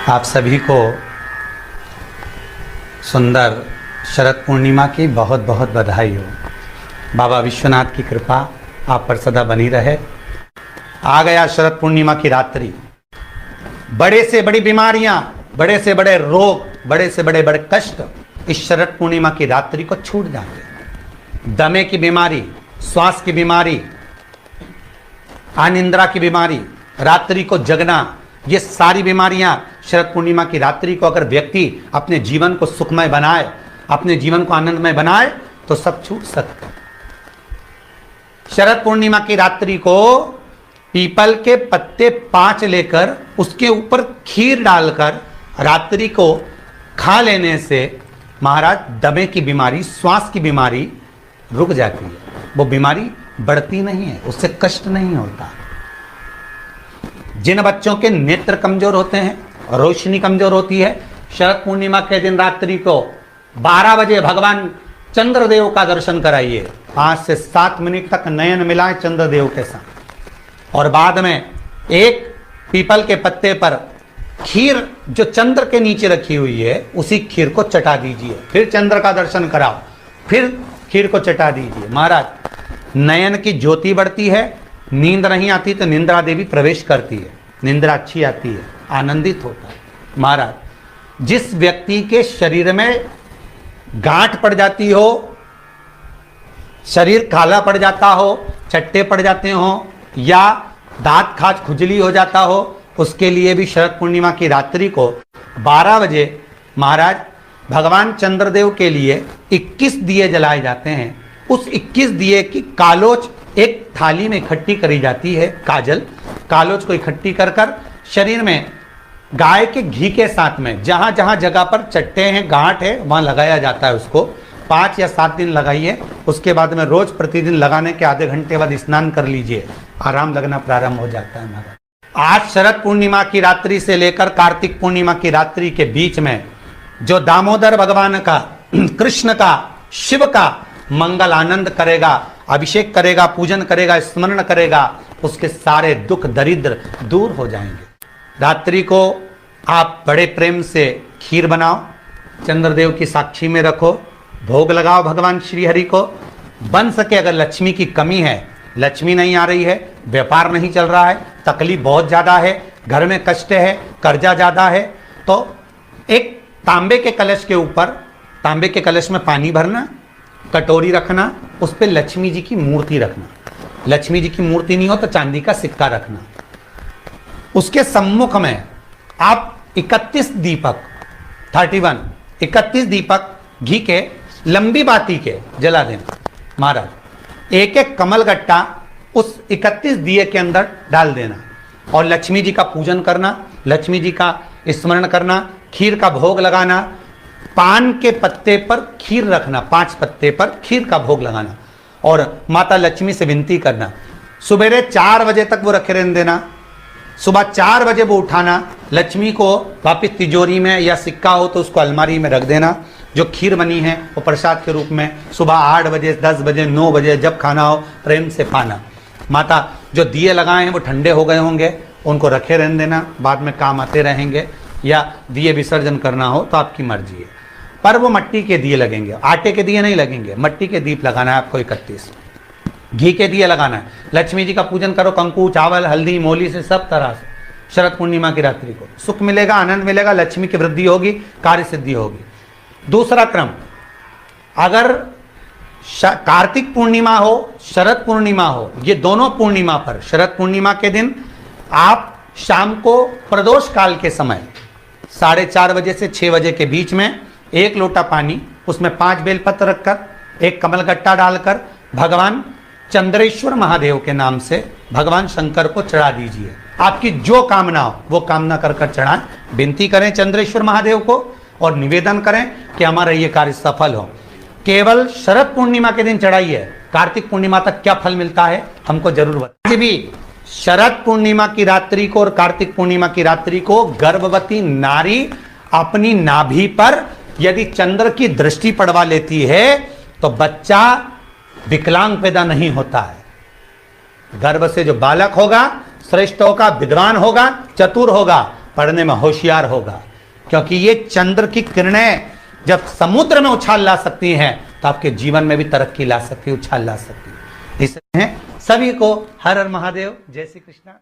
आप सभी को सुंदर शरद पूर्णिमा की बहुत बहुत बधाई हो। बाबा विश्वनाथ की कृपा आप पर सदा बनी रहे। आ गया शरद पूर्णिमा की रात्रि। बड़े से बड़ी बीमारियां, बड़े से बड़े रोग, बड़े से बड़े बड़े कष्ट इस शरद पूर्णिमा की रात्रि को छूट जाते हैं। दमे की बीमारी, श्वास की बीमारी, अनिद्रा की बीमारी, रात्रि को जगना, ये सारी बीमारियां शरद पूर्णिमा की रात्रि को अगर व्यक्ति अपने जीवन को सुखमय बनाए, अपने जीवन को आनंदमय बनाए तो सब छूट सकते हैं। शरद पूर्णिमा की रात्रि को पीपल के पत्ते 5 लेकर उसके ऊपर खीर डालकर रात्रि को खा लेने से महाराज दमे की बीमारी, श्वास की बीमारी रुक जाती है। वो बीमारी बढ़ती नहीं है, उससे कष्ट नहीं होता। जिन बच्चों के नेत्र कमजोर होते हैं, रोशनी कमजोर होती है, शरद पूर्णिमा के दिन रात्रि को 12 बजे भगवान चंद्रदेव का दर्शन कराइए। 5 से 7 मिनट तक नयन मिलाएं चंद्रदेव के साथ और बाद में एक पीपल के पत्ते पर खीर जो चंद्र के नीचे रखी हुई है उसी खीर को चटा दीजिए। फिर चंद्र का दर्शन कराओ, फिर खीर को चटा दीजिए। महाराज नयन की ज्योति बढ़ती है। नींद नहीं आती तो निंद्रा देवी प्रवेश करती है, निंद्रा अच्छी आती है, आनंदित होता है। महाराज जिस व्यक्ति के शरीर में गांठ पड़ जाती हो, शरीर काला पड़ जाता हो, चट्टे पड़ जाते हो या दांत खाज खुजली हो जाता हो, उसके लिए भी शरद पूर्णिमा की रात्रि को 12 बजे महाराज भगवान चंद्रदेव के लिए 21 दिए जलाए जाते हैं। उस 21 दिए की कालोच एक थाली में इकट्ठी करी जाती है। कालोच को इकट्ठी कर कर शरीर में गाय के घी के साथ में जहां जहां जगह पर चट्टे हैं, गांठ है, वहां लगाया जाता है। उसको 5 या 7 दिन लगाइए। उसके बाद में रोज प्रतिदिन लगाने के आधे घंटे बाद स्नान कर लीजिए, आराम लगना प्रारंभ हो जाता है। महाराज आज शरद पूर्णिमा की रात्रि से लेकर कार्तिक पूर्णिमा की रात्रि के बीच में जो दामोदर भगवान का, कृष्ण का, शिव का मंगल आनंद करेगा, अभिषेक करेगा, पूजन करेगा, स्मरण करेगा, उसके सारे दुख दरिद्र दूर हो जाएंगे। रात्रि को आप बड़े प्रेम से खीर बनाओ, चंद्रदेव की साक्षी में रखो, भोग लगाओ भगवान श्री हरि को। बन सके अगर लक्ष्मी की कमी है, लक्ष्मी नहीं आ रही है, व्यापार नहीं चल रहा है, तकलीफ बहुत ज्यादा है, घर में कष्ट है, कर्जा ज्यादा है, तो एक तांबे के कलश के ऊपर, तांबे के कलश में पानी भरना, कटोरी रखना, उस पर लक्ष्मी जी की मूर्ति रखना। लक्ष्मी जी की मूर्ति नहीं हो तो चांदी का सिक्का रखना। उसके सम्मुख में आप 31 दीपक घी के लंबी बाती के जला देना। महाराज एक एक कमल गट्टा उस 31 दिए के अंदर डाल देना और लक्ष्मी जी का पूजन करना, लक्ष्मी जी का स्मरण करना, खीर का भोग लगाना, पान के पत्ते पर खीर रखना, 5 पत्ते पर खीर का भोग लगाना और माता लक्ष्मी से विनती करना। सुबेरे 4 बजे तक वो रखे रहने देना, सुबह 4 बजे वो उठाना, लक्ष्मी को वापिस तिजोरी में या सिक्का हो तो उसको अलमारी में रख देना। जो खीर बनी है वो प्रसाद के रूप में सुबह 8 बजे, 10 बजे, 9 बजे जब खाना हो प्रेम से खाना। माता जो दिए लगाए हैं वो ठंडे हो गए होंगे, उनको रखे रहने देना, बाद में काम आते रहेंगे, या दिए विसर्जन करना हो तो आपकी मर्जी है। पर वो मट्टी के दिए लगेंगे, आटे के दिए नहीं लगेंगे, मट्टी के दीप लगाना है आपको। 31 घी के दिए लगाना है। लक्ष्मी जी का पूजन करो, कंकु, चावल, हल्दी, मोली से, सब तरह से। शरद पूर्णिमा की रात्रि को सुख मिलेगा, आनंद मिलेगा, लक्ष्मी की वृद्धि होगी, कार्य सिद्धि होगी। दूसरा क्रम, अगर कार्तिक पूर्णिमा हो, शरद पूर्णिमा हो, ये दोनों पूर्णिमा पर शरद पूर्णिमा के दिन आप शाम को प्रदोष काल के समय 4:30 बजे से 6 बजे के बीच में 1 लोटा पानी, उसमें 5 बेलपत्र रखकर, 1 कमलगट्टा डालकर भगवान चंद्रेश्वर महादेव के नाम से भगवान शंकर को चढ़ा दीजिए। आपकी जो कामना हो वो कामना कर कर चढ़ाएं। विनती करें चंद्रेश्वर महादेव को और निवेदन करें कि हमारा ये कार्य सफल हो। केवल शरद पूर्णिमा के दिन चढ़ाइए, कार्तिक पूर्णिमा तक क्या फल मिलता है हमको जरूर बताइए। भी शरद पूर्णिमा की रात्रि को और कार्तिक पूर्णिमा की रात्रि को गर्भवती नारी अपनी नाभि पर यदि चंद्र की दृष्टि पड़वा लेती है तो बच्चा विकलांग पैदा नहीं होता है। गर्भ से जो बालक होगा श्रेष्ठ होगा, विद्वान होगा, चतुर होगा, पढ़ने में होशियार होगा, क्योंकि ये चंद्र की किरणें जब समुद्र में उछाल ला सकती हैं तो आपके जीवन में भी तरक्की ला सकती है, उछाल ला सकती है। इसलिए सभी को हर हर महादेव, जय श्री कृष्णा।